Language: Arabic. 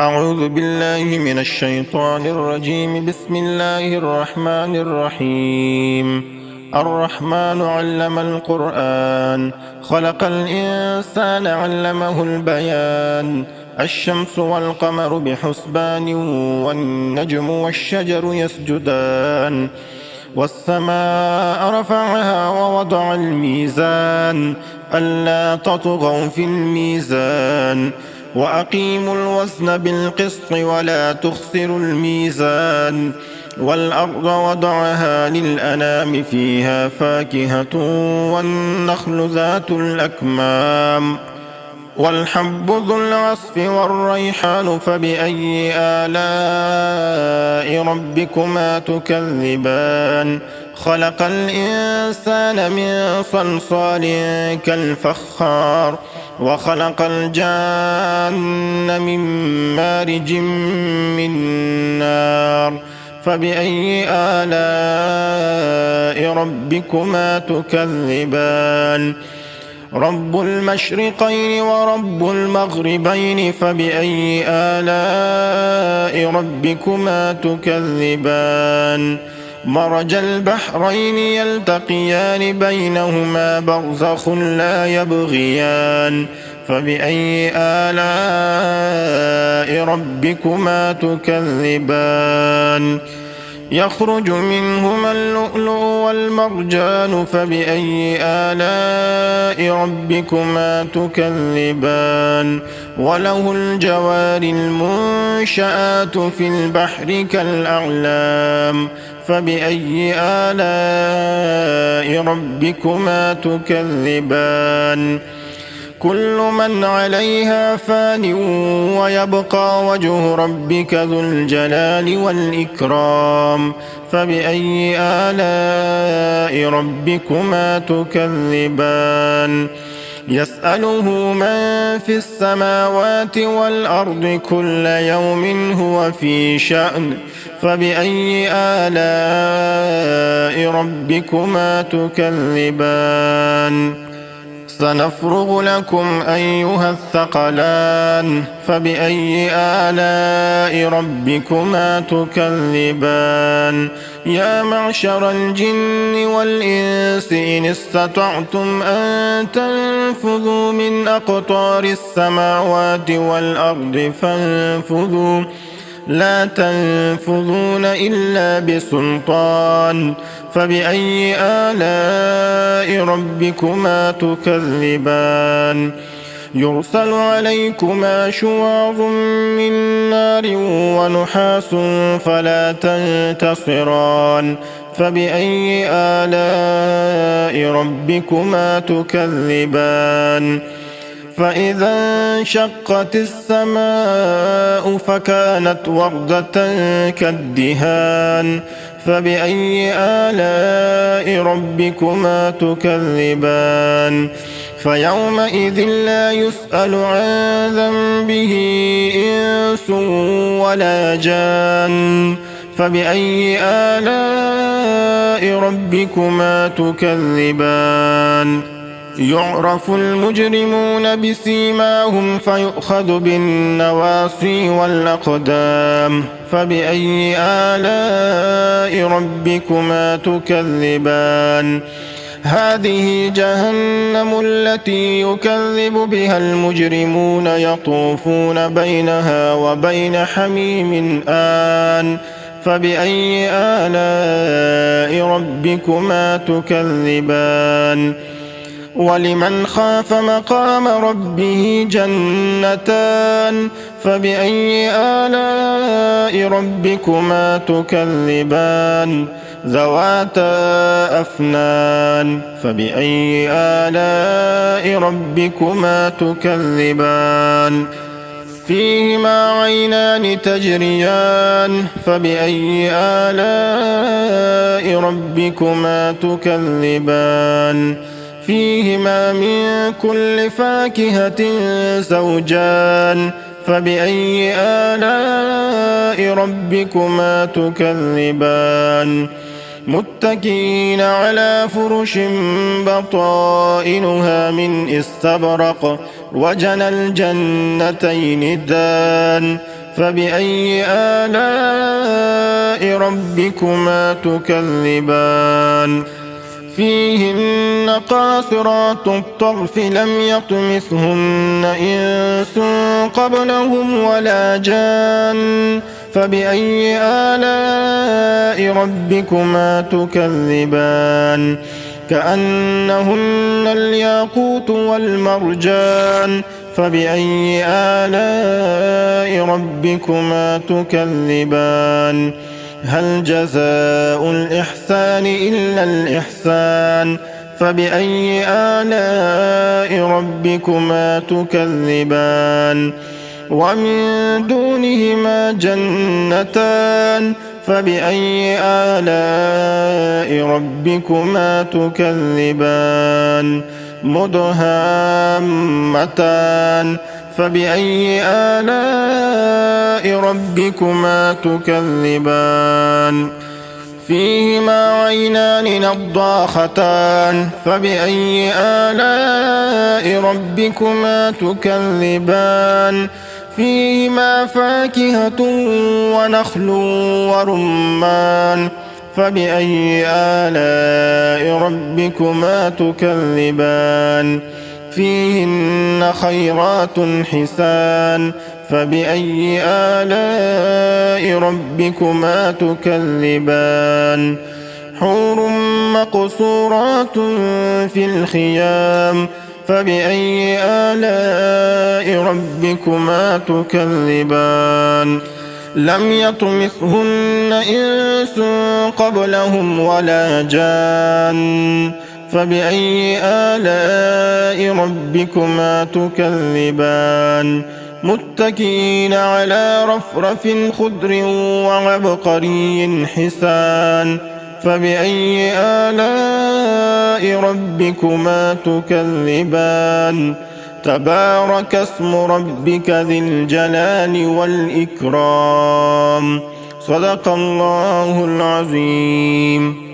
أعوذ بالله من الشيطان الرجيم. بسم الله الرحمن الرحيم. الرحمن علم القرآن، خلق الإنسان علمه البيان. الشمس والقمر بحسبان، والنجم والشجر يسجدان. والسماء رفعها ووضع الميزان، ألا تطغوا في الميزان، وأقيموا الوزن بالقسط ولا تخسروا الميزان. والأرض وضعها للأنام، فيها فاكهة والنخل ذات الأكمام، والحب ذو العصف والريحان. فبأي آلاء ربكما تكذبان؟ خلق الإنسان من صلصال كالفخار، وخلق الجان من مارج من نار. فبأي آلاء ربكما تكذبان؟ رب المشرقين ورب المغربين. فبأي آلاء ربكما تكذبان؟ مرج البحرين يلتقيان، بينهما برزخ لا يبغيان. فبأي آلاء ربكما تكذبان؟ يخرج منهما اللؤلؤ والمرجان. فبأي آلاء ربكما تكذبان؟ وله الجوار المنشآت في البحر كالأعلام. فبأي آلاء ربكما تكذبان؟ كل من عليها فان، ويبقى وجه ربك ذو الجلال والإكرام. فبأي آلاء ربكما تكذبان؟ يسأله من في السماوات والأرض، كل يوم هو في شأن. فبأي آلاء ربكما تكذبان؟ سنفرغ لكم أيها الثقلان. فبأي آلاء ربكما تكذبان؟ يا معشر الجن والإنس، إن استطعتم أن تنفذوا من أقطار السماوات والأرض فانفذوا، لا تنفذون إلا بسلطان. فبأي آلاء ربكما تكذبان؟ يرسل عليكما شواظ من نار ونحاس فلا تنتصران. فبأي آلاء ربكما تكذبان؟ فإذا انشقت السماء فكانت وردة كالدهان. فبأي آلاء ربكما تكذبان؟ فيومئذ لا يسأل عن ذنبه إنس ولا جان. فبأي آلاء ربكما تكذبان؟ يعرف المجرمون بسيماهم، فيؤخذ بالنواصي والأقدام. فبأي آلاء ربكما تكذبان؟ هذه جهنم التي يكذب بها المجرمون، يطوفون بينها وبين حميم آن. فبأي آلاء ربكما تكذبان؟ ولمن خاف مقام ربه جنتان. فبأي آلاء ربكما تكذبان؟ ذواتا أفنان. فبأي آلاء ربكما تكذبان؟ فيهما عينان تجريان. فبأي آلاء ربكما تكذبان؟ فيهما من كل فاكهة زوجان. فبأي آلاء ربكما تكذبان؟ متكئين على فرش بطائنها من استبرق، وجنى الجنتين دان. فبأي آلاء ربكما تكذبان فيهن قاصرات الطرف لم يطمثهن إنس قبلهم ولا جان فبأي آلاء ربكما تكذبان كأنهن الياقوت والمرجان فبأي آلاء ربكما تكذبان هل جزاء الإحسان إلا الإحسان فبأي آلاء ربكما تكذبان ومن دونهما جنتان فبأي آلاء ربكما تكذبان مدهامتان فبأي آلاء ربكما تكذبان فيهما عينان نضاختان فبأي آلاء ربكما تكذبان فيهما فاكهة ونخل ورمان فبأي آلاء ربكما تكذبان فيهن خيرات حسان فبأي آلاء ربكما تكذبان حور مقصورات في الخيام فبأي آلاء ربكما تكذبان لم يطمثهن إنس قبلهم ولا جان فبأي آلاء ربكما تكذبان متكئين على رفرف خضر وعبقري حسان فبأي آلاء ربكما تكذبان تبارك اسم ربك ذي الجلال والإكرام صدق الله العظيم.